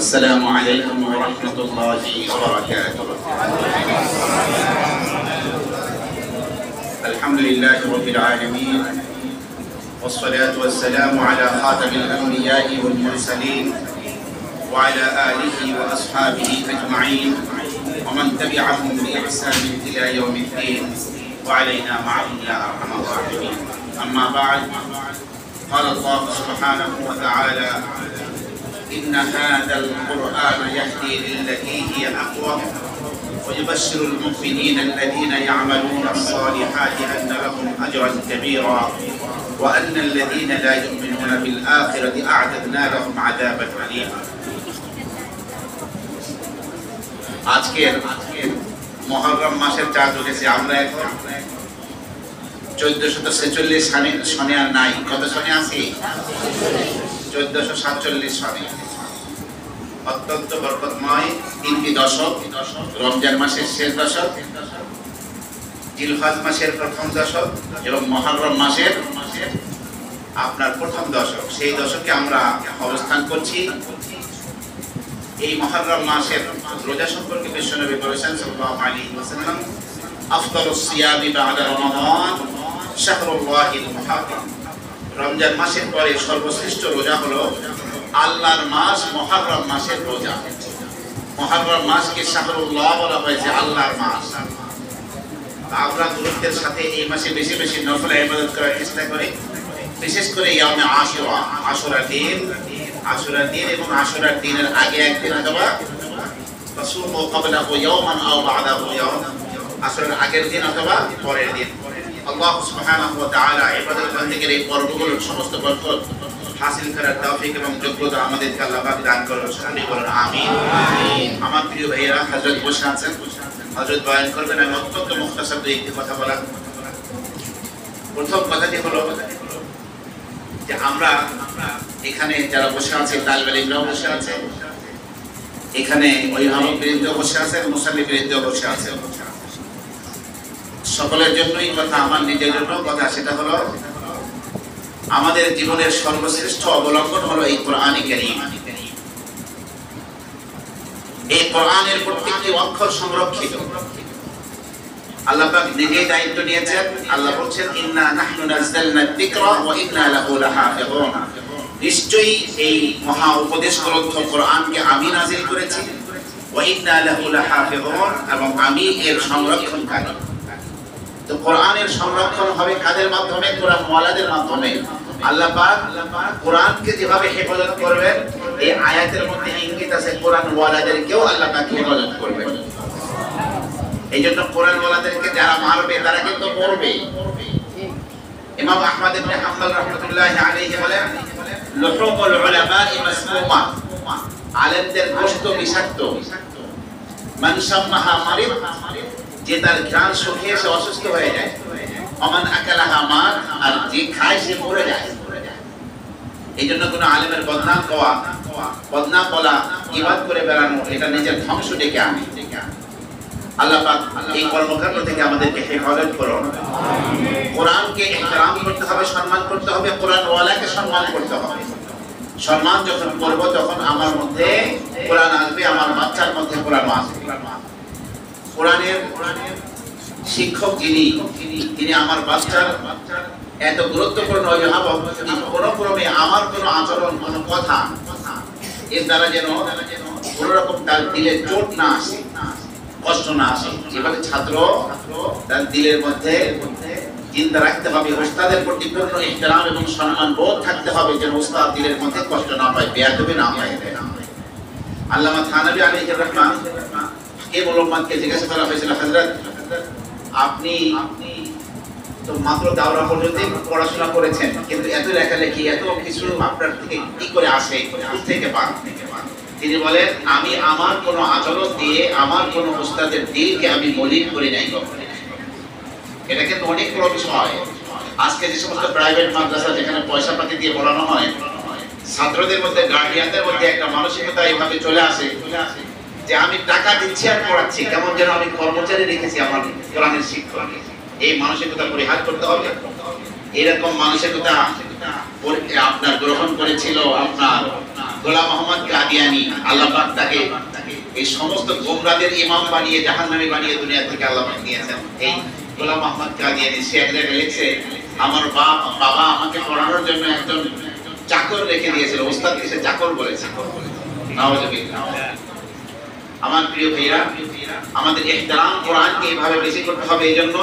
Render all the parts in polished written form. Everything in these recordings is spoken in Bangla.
السلام عليكم ورحمة الله وبركاته. الحمد لله رب العالمين، والصلاة والسلام على خاتم الأنبياء والمرسلين وعلى آله وأصحابه أجمعين ومن تبعهم بإحسان إلى يوم الدين وعلينا معهم يا أرحم الراحمين. أما بعد، قال الله سبحانه وتعالى: إن هذا القرآن يهدي للتي هي أقوم ويبشر المؤمنين الذين يعملون الصالحات أن لهم أجرا كبيرا وأن الذين لا يؤمنون بالآخرة أعتدنا لهم عذابا أليما. আজকের মুহররম মাসের চাঁদ উঠেছে। আমরা এখন 1446 সনে আর নাই। কত সনে আছি? 1447 সনে। অত্যন্ত বরকতময় তিনটি দশক, রমজান মাসের শেষ দশক, জিলহজ মাসের প্রথম দশক এবং মুহররম মাসের আপনার প্রথম দশক। সেই দশকে আমরা অবস্থান করছি। এই মুহররম মাসের রোজা সম্পর্কে বিশ্বনবী বলেছেন সাল্লাল্লাহু আলাইহি ওয়াসাল্লাম, আফদালুস সিয়ামি বা'দা রমাদান শাহরুল্লাহিল মুহররম। রমজান মাসের পরে সর্বশ্রেষ্ঠ রোজা হলো আল্লাহর মাস মুহররম মাসের রোজা। মুহররম মাসকে শাহরুল্লাহ বলা হয়েছে, আল্লাহর মাস। আমরা গুরুত্বের সাথে এই মাসে বেশি বেশি নফল ইবাদত করার চেষ্টা করি, বিশেষ করে ইয়ামে আশুরা, আশুরার দিন এবং আশুরার দিনের আগে একদিন অথবা তাসুমু ক্বাবলাহু ইয়াওমান আও বা'দাহু ইয়াওম, আশুরার আগের দিন অথবা পরের দিন। আল্লাহ সুবহানাহু ওয়া তাআলা ইবাদত বন্দেগীর এই পর্বগুলোর সমস্ত বরকত হাসিল করার তৌফিক এবং যোগ্যতা আমাদেরকে আল্লাহ পাক দান করুন। সকলে বলুন আমিন। আমার প্রিয় ভাইয়েরা, হযরত বসে আছেন, হযরত বয়ান করবেন। আমি অত্যন্ত মুখতাসার দুই একটি কথা বলা। প্রথম কথাটি হলো যে আমরা এখানে যারা বসে আছে, তালিবে ইলমরাও বসে আছে, এখানে অভিভাবক বৃন্দ বসে আছেন, মুসাল্লি বৃন্দ বসে আছে। সকলের জন্যই কথা, আমার নিজের জন্য কথা। সেটা হলো আমাদের জীবনের সর্বশ্রেষ্ঠ অবলম্বন হলো এই কোরআনে কারীম। এই কোরআনের প্রত্যেকটি অক্ষর সংরক্ষিত। আল্লাহ পাক নিজেই দায়িত্ব নিয়েছেন। আল্লাহ বলছেন, ইন্না নাহনু নাযালনা যিকরা ওয়া ইন্না লাহু লাহাফিযুন। নিশ্চয়ই এই মহা উপদেশ গ্রন্থ কোরআনকে আমি নাযিল করেছি, ওয়া ইন্না লাহু লাহাফিযুন, এবং আমি এর সংরক্ষণকারী। তো কোরআনের সংরক্ষণ হবে কাদের মাধ্যমে? কোরআন ওয়ালাদের মাধ্যমে। আল্লাহ পাক কোরআনকে যেভাবে হেফাজত করবেন, এই আয়াতের মধ্যে ইঙ্গিত আছে কোরআন ওয়ালাদেরকেও আল্লাহ পাক হেফাজত করবেন। এই জন্য কোরআন ওয়ালাদেরকে যারা মারবে তারা কিন্তু মরবে। ইমাম আহমদ ইবনে হাম্বল রাহমাতুল্লাহি আলাইহি বলেন, লুহুমুল উলামা'i মাসমুমা, আলেমদের গোশত বিষাক্ত। মান শাম্মাহা মারিদ, যে তার ঘ্রাণ শুকিয়ে সে অসুস্থ হয়ে যায়। ওমান আকালাহা মার, আর যে খায় সে মরে যায়। এই জন্য কোনো আলেমের বদনাম বলা, ইবাদ করে বেড়ানো, এটা নিজের ধ্বংস ডেকে আনে। আল্লাহ পাক এই কর্মকাণ্ড থেকে আমাদেরকে হেফাজত করুন। কোরআনকে ইহতিরাম করতে হবে, সম্মান করতে হবে, কোরআন ওয়ালাকে সম্মান করতে হবে। সম্মান যখন করব তখন আমার মধ্যে কোরআন আসবে, আমার বাচ্চার মধ্যে কোরআন আসবে। কোরআনের শিক্ষক যিনি আমার বাচ্চার এত গুরুত্বপূর্ণ অভিভাবক, কোনো ক্রমে আমার কোনো আচরণ, কোনো কথা এর দ্বারা যেন কোনো রকম তার দিলে চোট না আসে, কষ্ট না আসে। যেভাবে ছাত্র তার দিলের মধ্যে চিন্তা রাখতে হবে, ওস্তাদের প্রতি পূর্ণ ইহতিরাম এবং সম্মান বোধ থাকতে হবে, যেন ওস্তাদ দিলের মধ্যে কষ্ট না পায়, বেয়াদবি না পায়। আল্লামা থানভী আলাইহির রহমান কে মোহাম্মদকে জিজ্ঞাসা করা হয়েছিল, হযরত আপনি তো মাত্র দাওরা পর্যন্ত পড়াশোনা করেছেন, কিন্তু এত লেখালেখি, এত কিছু আপনার থেকে কি করে আসে, থেকে পান? তিনি বলেন, আমি আমার কোনো আচরণ দিয়ে আমার কোনো ওস্তাদের দিলকে আমি মলিন করে নাই কখনো। এটা কিন্তু অনেক বড় বিষয়। আজকে যে সমস্ত প্রাইভেট মাদ্রাসা, যেখানে পয়সা পাতি দিয়ে পড়ানো হয়, ছাত্রদের মধ্যে, গার্ডিয়ানদের মধ্যে একটা মানসিকতা এইভাবে চলে আসে যে আমি টাকা দিচ্ছি আর পড়াচ্ছি, কেমন যেন আমি কর্মচারী রেখেছি আমার কোরআনের শিক্ষক। এই মানসিকতা পরিহার করতে হবে। এরকম মানসিকতা আপনার গ্রহণ করেছিল আপনার গোলাম মোহাম্মদ কাদিয়ানী, আল্লাহ পাক তাকে এই সমস্ত গোমরাদের ইমাম বানিয়ে জাহান্নামী বানিয়ে দুনিয়া থেকে আল্লাহ পাক নিয়েছেন। এই গোলাম মোহাম্মদ কাদিয়ানী সে এক জায়গায় লিখছে, আমার বাবা আমাকে পড়ানোর জন্য একজন চাকর রেখে দিয়েছিল, ওস্তাদকে সে চাকর বলেছে। নাউযুবিল্লাহ। আমার প্রিয় ভাইরা, আমাদের ইহতিরাম কোরআনকে এইভাবে বেশি করতে হবে এইজন্য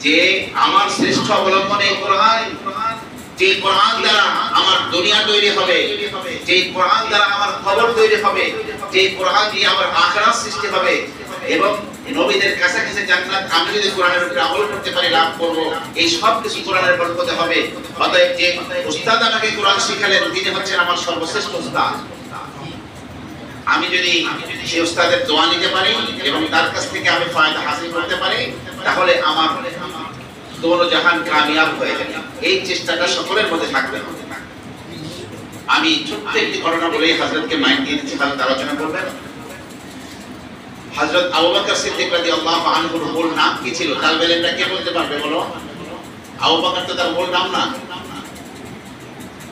যে আমার শ্রেষ্ঠ অবলম্বন এই কোরআন, যে কোরআন দ্বারা আমার দুনিয়া তৈরি হবে, যে কোরআন দ্বারা আমার খবর তৈরি হবে, যে কোরআন দিয়ে আমার আখিরাত সৃষ্টি হবে এবং নবীদের কাছাকাছি জান্নাত আমি যদি কোরআনের উপর আমল করতে পারি লাভ করব। এই সব কিছু কোরআনের বরকতে হবে। অতএব যে উস্তাদ আমাকে কোরআন শিখালেন তিনি হচ্ছেন আমার সর্বশ্রেষ্ঠ উস্তাদ। আমি যদি সেই উস্তাদের দোয়া নিতে পারি এবং তার কাছ থেকে আমি ফায়দা হাসিল করতে পারি তাহলে আমার দোনো জাহান কামিয়াব হয়ে যাবে। এই চেষ্টাটা সকলের মধ্যে থাকবে। আমি ছোট্ট একটি ঘটনা বলেই হযরতকে মাইক দিয়ে দিচ্ছি, হযরত আলোচনা করবেন। হযরত আবু বকর সিদ্দিক রাদিয়াল্লাহু আনহুর মূল নাম কি ছিল? তালবে ইলমটা কে বলতে পারবে বলো? আবু বকর তো তার মূল নাম না,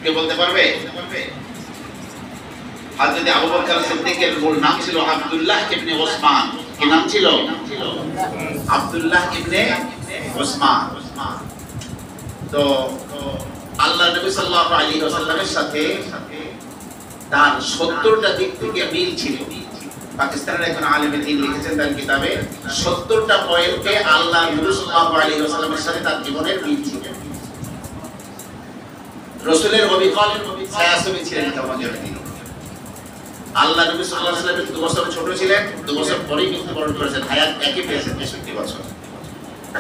কে বলতে পারবে? হযরত আবু বকর সিদ্দিকের মূল নাম ছিল আব্দুল্লাহ ইবনে ওসমান। কি নাম ছিল? আব্দুল্লাহ ইবনে ওসমান। তো আল্লাহ নবী সাল্লাল্লাহু আলাইহি ওয়াসাল্লামের সাথে তার 70টা দিক থেকে মিল ছিল। পাকিস্তানের একজন আলেম দ্বীন লিখেছেন তার কিতাবে 70টা পয়েন্টে আল্লাহ নবী সাল্লাল্লাহু আলাইহি ওয়াসাল্লামের সাথে তার জীবনের মিল ছিল। রাসূলের অবিকল ছায়াছবি ছিলেন তখন তিনি। আল্লাহ নবী সাল্লাল্লাহু আলাইহি ওয়াসাল্লাম 2 বছর ছোট ছিলেন, 2 বছর পরেই মৃত্যুবরণ করেছেন। হায়াত একই পেয়েছেন 63 বছর।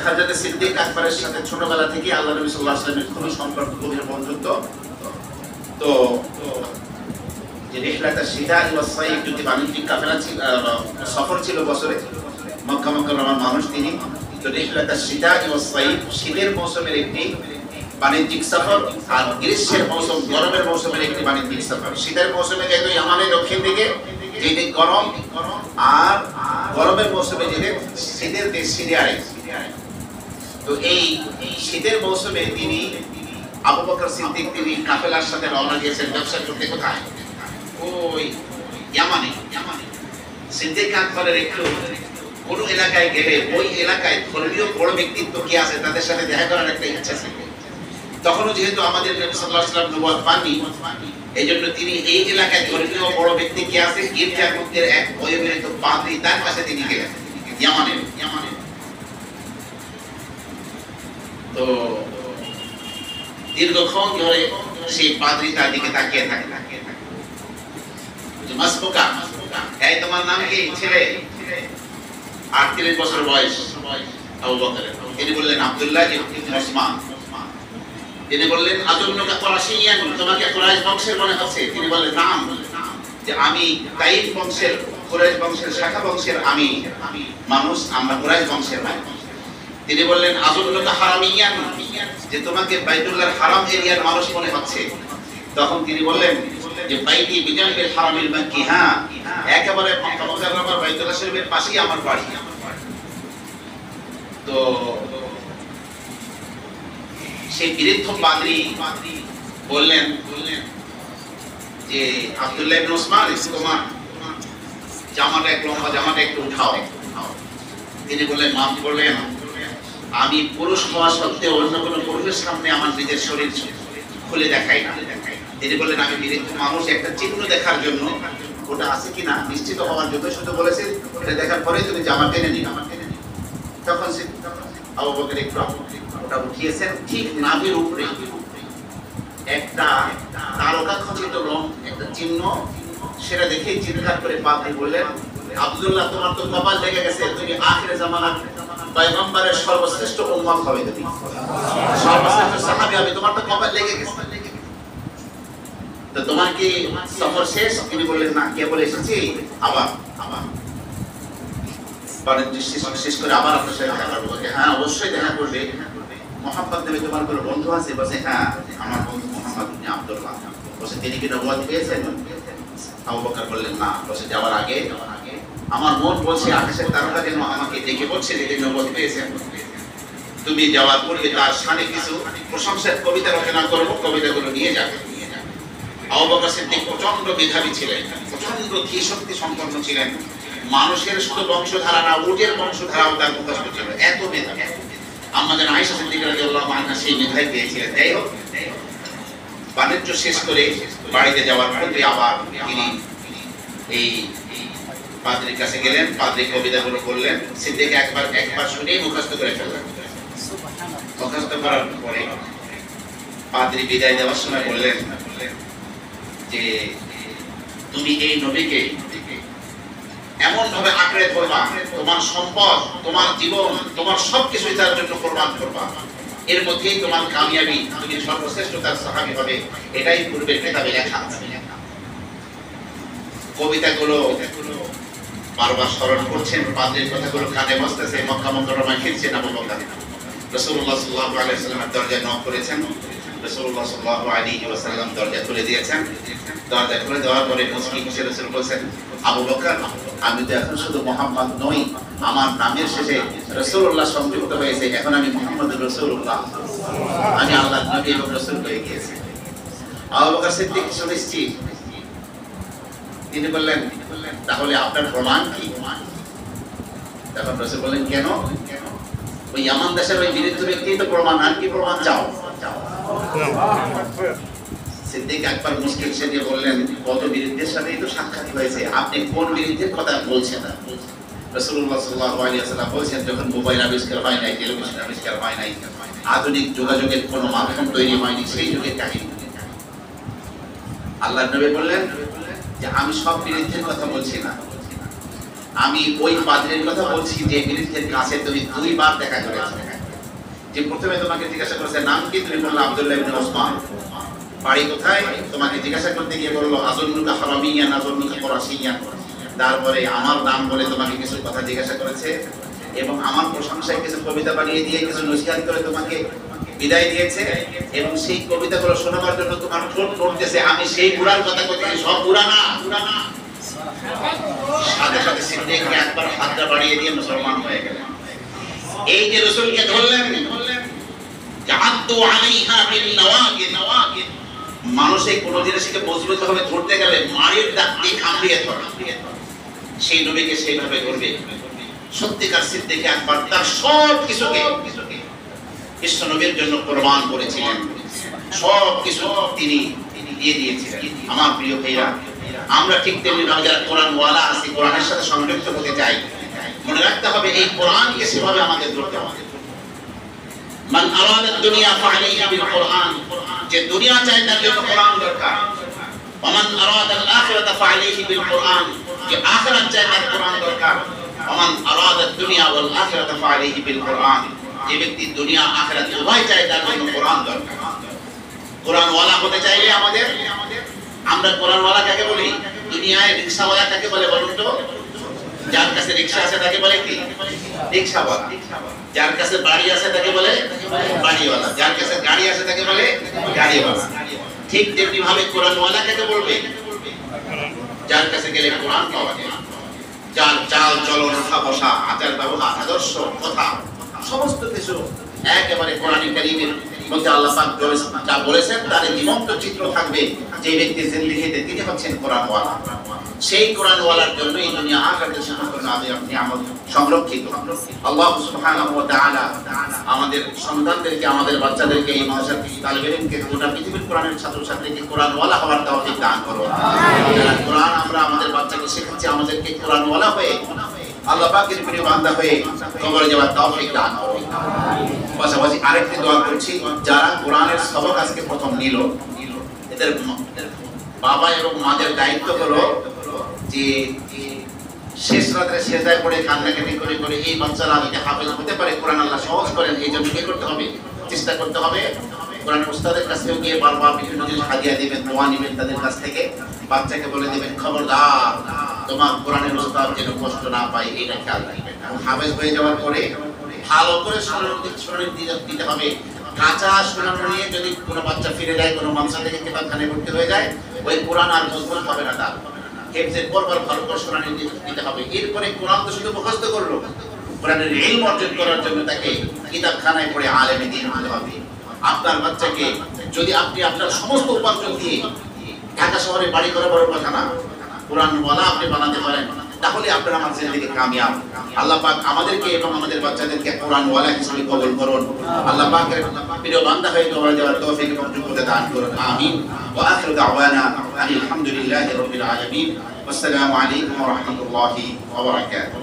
হযরত সিদ্দিক আকবরের সাথে ছোটবেলা থেকে আল্লাহ নবী সাল্লাল্লাহু আলাইহি ওয়াসাল্লামের কোনো সম্পর্ক গভীর বন্ধুত্ব। তো যে রিহলাত আশ-শিতা ওয়াস সাইফ দুটি বাণিজ্যিক কাফেলা ছিল, সফর ছিল বছরে মক্কা মুকাররমার মানুষ তিনি। তো রিহলাত আশ-শিতা ওয়াস সাইফ শীতের মৌসুমের একটি বাণিজ্যিক সফর, আর গ্রীষ্মের মৌসুম গরমের মৌসুমের একটি বাণিজ্যিক সফর। শীতের মৌসুমে যেহেতু ইয়ামানের দক্ষিণ দিকে যেদিক গরম, আর গরমের মৌসুমে যেদিক শীতের দেশ সিরিয়ায়। তো এই শীতের মৌসুমে তিনি আবু বকর সিদ্দিক তিনি কাফেলার সাথে রওনা দিয়েছেন ব্যবসা করতে। কোথায়? ওই ইয়ামানে। সিদ্দিক আকবরের একটু কোন এলাকায় গেলে ওই এলাকায় ধর্মীয় বড় ব্যক্তিত্ব কি আছে তাদের সাথে দেখা করার একটা ইচ্ছা ছিল। তখনও যেহেতু আমাদের নবী সাল্লাল্লাহু আলাইহি ওয়াসাল্লাম নবুয়ত পাননি, এইজন্য তিনি এই এলাকায় ধর্মীয় বড় ব্যক্তি কি আছে গির্জার মধ্যে এক বয়োবৃদ্ধ পাদ্রী তার কাছে তিনি গেলেন ইয়ামানে। তো দীর্ঘক্ষণ ধরে সেই পাদ্রী তার দিকে তাকিয়ে থাকে। মাসবুকা, এই তোমার নাম কি? ছেলে 38 বছর বয়স আবু বকরের। তিনি বললেন আব্দুল্লাহ ইবনে ওসমান। তিনি বললেন আযুন্নুকা কুরাশিয়ান, তোমাকে কুরাইশ বংশের মনে হচ্ছে? তিনি বললেন নাম, যে আমি তাইফ বংশের, কুরাইশ বংশের শাখা বংশের আমি মানুষ, আমরা কুরাইশ বংশের মানুষ। তিনি বললেন আযুন্নুকা হারামিয়ান, যে তোমাকে বাইতুল্লাহর হারাম এরিয়ার মানুষ মনে হচ্ছে? তখন তিনি বললেন যে বাইতি বিজানবিল হারামিল মাক্কি, হ্যাঁ একেবারে মক্কা মুকাররমার বাইতুল্লাহ শরীফের পাশেই আমার বাড়ি। তো সেই বৃদ্ধ পাদ্রী বললেন যে আব্দুল্লাহ ইবনে ওসমান, তোমার জামাটা একটু লম্বা, জামাটা একটু উঠাও। তিনি বললেন, মাফ করলেন, আমি পুরুষ হওয়া সত্ত্বেও অন্য কোনো পুরুষের সামনে আমার নিজের শরীর খুলে দেখাই না। তিনি বললেন আমি বৃদ্ধ মানুষ, একটা চিহ্ন দেখার জন্য, ওটা আছে কিনা নিশ্চিত হওয়ার জন্য শুধু বলেছেন, এটা দেখার পরে তুমি জামা টেনে নিন। তখন আবু বকর একটু ওটা উঠিয়েছেন, ঠিক নাভির উপরে একটা তারকা খচিত রং, একটা চিহ্ন, সেটা দেখেই চিৎকার করে পাদ্রী বললেন আব্দুল্লাহ তোমার তো কপাল লেগে গেছে, তুমি আখিরে জামানার পয়গম্বরের সর্বশ্রেষ্ঠ উম্মত হবে, তুমি সর্বশ্রেষ্ঠ সাহাবী হবে, তোমার তো কপাল লেগে গেছে। তো তোমার কি সফর শেষ? তিনি বললেন না, কেবল এসেছি, আবার শেষ করে আবার আপনার সাথে দেখা করবো। হ্যাঁ অবশ্যই দেখা করবে। মোহাম্মদ নবী তোমার কোনো বন্ধু আছে? বলছে হ্যাঁ আমার বন্ধু মোহাম্মদ ইবনে আব্দুল্লাহ। বলছে তিনি কি নবুয়ত পেয়েছেন? আবু বকর বললেন না। বলছে যাওয়ার আগে আমার মন বলছে আকাশের তারকা যেন আমাকে দেখে বলছে যে তিনি নবুয়ত পেয়েছেন। তুমি যাওয়ার পূর্বে তার শানে কিছু প্রশংসার কবিতা রচনা করবো, কবিতাগুলো নিয়ে যাবে। আবু বকর সিদ্দিক প্রচন্ড মেধাবী ছিলেন, প্রচন্ড ধীশক্তি সম্পন্ন ছিলেন। মানুষের শুধু বংশধারা না, উটের বংশধারাও তার মুখস্থ ছিল, এত মেধাবী। আমাদের আয়েশা সিদ্দিকা রাদিয়াল্লাহু আনহা সেই মেধাই পেয়েছিলেন। যাই হোক, বাণিজ্য শেষ করে বাড়িতে যাওয়ার পথে আবার তিনি এই পাদ্রীর কাছে গেলেন, পাদ্রী কবিতাগুলো বললেন, সিদ্দিক একবার শুনেই মুখস্থ করে ফেললেন। মুখস্থ করার পরে পাদ্রী বিদায় দেওয়ার সময় বললেন যে তুমি এই নবীকে এমন ভাবে আঁকড়ে ধরবা, তোমার সম্পদ, তোমার জীবন, তোমার সবকিছু তার জন্য কোরবান করবা, এর মধ্যেই তোমার কামিয়াবি, তুমি সর্বশ্রেষ্ঠ তার সাহাবী হবে, এটাই পূর্বের কিতাবে লেখা আছে। কবিতাগুলো বারবার স্মরণ করছেন, পাদ্রীর কথাগুলো কানে বসতেছে, মক্কা মুকাররমায় ফিরছেন আবু বকর। রাসূলুল্লাহ সাল্লাল্লাহু আলাইহি ওয়াসাল্লামের দরজায় নক করেছেন, রাসূলুল্লাহ সাল্লাল্লাহু আলাইহি ওয়াসাল্লাম দরজা খুলে দিয়েছেন। দরজা খুলে দেওয়ার পরে মুসলিম হিসেবে রাসূল বলেছেন, আবু বকর, আমি তো এখন শুধু মুহাম্মদ নই, আমার নামের শেষে রাসূলুল্লাহ সংযুক্ত হয়েছে, এখন আমি মুহাম্মদুর রাসূলুল্লাহ, আমি আল্লাহর নবী এবং রাসূল হয়ে গিয়েছি। আবু বকর সিদ্দিক শুনেছি, তিনি বললেন, তাহলে আপনার প্রমাণ কি? তখন রাসূল বললেন, কেন? ওই ইয়ামান দেশের ওই বিরুদ্ধ ব্যক্তি তো প্রমাণ, আর কি প্রমাণ চাও? সিদ্দিক একবার মুশকিল সেজে বললেন, কত বিরুদ্ধের সাথেই তো সাক্ষাৎ হয়েছে, আপনি কোন বিরুদ্ধের কথা বলছেন? রাসূলুল্লাহ সাল্লাল্লাহু আলাইহি ওয়াসাল্লাম বলেছেন, যখন মোবাইল আবিষ্কার হয় নাই, টেলিভিশন আবিষ্কার হয় নাই, আধুনিক যোগাযোগের কোনো মাধ্যম তৈরি হয়নি, সেই যুগের কাহিনী। আল্লাহর নবী বললেন যে আমি সব বিরুদ্ধের কথা বলছি না, আমি ওই পাদ্রীর কথা বলছি যে বিরুদ্ধের কাছে তুমি 2 বার দেখা করেছো। যে প্রথমে তোমাকে জিজ্ঞাসা করেছে নাম কি, তুমি বললে আব্দুল্লাহ ইবনে ওসমান, বাড়ি কোথায়, তোমাকে জিজ্ঞাসা করতে গিয়ে বললো আযুন্নুকা হারামিয়ান আযুন্নুকা কুরাশিয়ান, তারপরে আমার নাম বলে তোমাকে কিছু কথা জিজ্ঞাসা করেছে এবং আমার প্রশংসায় কিছু কবিতা বানিয়ে দিয়ে কিছু নসিহত করে তোমাকে বিদায় দিয়েছে, এবং সেই কবিতাগুলো শোনাবার জন্য তোমার ঠোঁট নড়তেছে, আমি সেই বুড়ার কথা বলছি, সব বুড়া না। সাথে সাথে সিদ্দিক একবার হাতটা বাড়িয়ে দিয়ে মুসলমান হয়ে গেলেন। এই যে রাসূলকে ধরলেন, জাআদু আলাইহা বিন নওয়াকিদ, মানুষে কোন জিনিসকে মজবুত ভাবে ধরতে গেলে মারির দাঁত দিয়ে কামড়িয়ে ধরে, সেই নবীকে সেইভাবে ধরবে। সত্যিকার সিদ্দিক একবার তার সব কিছুকে বিশ্ব নবীর জন্য কোরবান করেছিলেন, সব কিছু তিনি দিয়ে দিয়েছিলেন। আমার প্রিয় ভাইরা, আমরা ঠিক তেমনি ভাবে যারা কোরআন ওয়ালা আছি, কোরআনের সাথে সংযুক্ত হতে চাই, মনে রাখতে হবে এই কোরআনকে সেভাবে আমাদের ধরতে হবে। মান আরাদা দুনিয়া ফাআলাইহি বিল কোরআন, যে দুনিয়া চায় তার জন্য কোরআন দরকার। ওয়া মান আরাদা আল আখিরাতা ফাআলাইহি বিল কোরআন, যে আখিরাত চায় তার কোরআন দরকার। ওয়া মান আরাদা দুনিয়া ওয়াল আখিরাতা ফাআলাইহি বিল কোরআন, যে ব্যক্তি দুনিয়া আখিরাত উভয় চায় তার জন্য কোরআন দরকার। কোরআন ওয়ালা হতে চাইলে আমাদের, আমরা কোরআন ওয়ালা কাকে বলি? দুনিয়ায় রিকশাওয়ালা কাকে বলে বলুন তো? যার কাছে রিকশা আছে তাকে বলে কি? রিকশাওয়ালা। যার কাছে বাড়ি আছে তাকে বলে বাড়িওয়ালা। যার কাছে গাড়ি আছে তাকে বলে গাড়িওয়ালা। ঠিক তেমনি ভাবে কোরআন ওয়ালা কাকে বলবে? যার কাছে গেলে কোরআন পাওয়া যায়, যার চাল চলন উঠা বসা, আচার ব্যবহার, আদর্শ, কথা, সমস্ত কিছু একেবারে কোরআন কারীমের মধ্যে আল্লাহ পাক যা বলেছেন তার জীবন্ত চিত্র থাকবে। যে ব্যক্তি জিন্দেগিতে তিনি হচ্ছেন কোরআন ওয়ালা, সেই কোরআন ওয়ালার জন্য এই দুনিয়া আখিরাতের সমস্ত নিয়ামত সংরক্ষিত। আল্লাহ সুবহানাহু ওয়া তাআলা আমাদের সন্তানদেরকে, আমাদের বাচ্চাদেরকে, এই মাদ্রাসার তালিবে ইলমকে, গোটা পৃথিবীর কোরআনের ছাত্রছাত্রীকে কোরআন ওয়ালা হওয়ার তৌফিক দান করুন। যারা কোরআন আমরা আমাদের বাচ্চাকে শেখাচ্ছি, আমাদেরকে কোরআন ওয়ালা হয়ে আল্লাহ পাকের প্রিয় বান্দা হয়ে কবরে যাওয়ার তৌফিক দান করুন। পাশাপাশি আরেকটি দোয়া করছি, যারা কোরআনের সবক আজকে প্রথম নিল, এদের বাবা এবং মাদের দায়িত্ব হলো যে শেষ রাতে সেজদায় পড়ে কান্নাকাটি করে করে এই বাচ্চারা যাতে হাফেজ হতে পারে, কোরআন আল্লাহ সহজ করেন, এই জন্য কি করতে হবে? চেষ্টা করতে হবে। কোরআনের উস্তাদের কাছেও গিয়ে বারবার বিভিন্ন জিনিস হাদিয়া দিবেন, দোয়া নিবেন তাদের কাছ থেকে। বাচ্চাকে বলে দিবেন, খবরদার তোমার কোরআনের উস্তাদ যেন কষ্ট না পায়, এটা খেয়াল রাখবেন। এবং হাফেজ হয়ে যাওয়ার পরে ভালো করে শোনানো দিতে হবে। কাঁচা শোনানো নিয়ে যদি কোনো বাচ্চা ফিরে যায়, কোনো মাদ্রাসা থেকে কিতাবখানায় ভর্তি হয়ে যায়, ওই কোরআন আর মজবুত হবে না। তার হেফজের পরবার ভালো করে শোনানো দিতে হবে। এরপরে কোরআন তো শুধু মুখস্থ করলো, কোরআনের ইলম অর্জন করার জন্য তাকে কিতাবখানায় পড়ে আলেমে দিন হতে হবে। আপনার বাচ্চাকে যদি আপনি আপনার সমস্ত উপার্জন দিয়ে ঢাকা শহরে বাড়ি করা বড় কথা না, কোরআনওয়ালা আপনি বানাতে পারেন, তাহলে আপনারা আমার জিন্দেগি কামিয়াব। আল্লাহ পাক আমাদেরকে এবং আমাদের বাচ্চাদেরকে কোরআনওয়ালা হিসেবে কবুল করুন। আল্লাহ পাকের প্রিয় বান্দা হয়ে দোয়া দেওয়ার তৌফিক এবং যোগ্যতা দান করুন। আমিন। ওয়া আখিরু দাওয়ানা আলহামদুলিল্লাহি রাব্বিল আলামিন। আসসালামু আলাইকুম ওয়া রাহমাতুল্লাহি ওয়া বারাকাতুহু।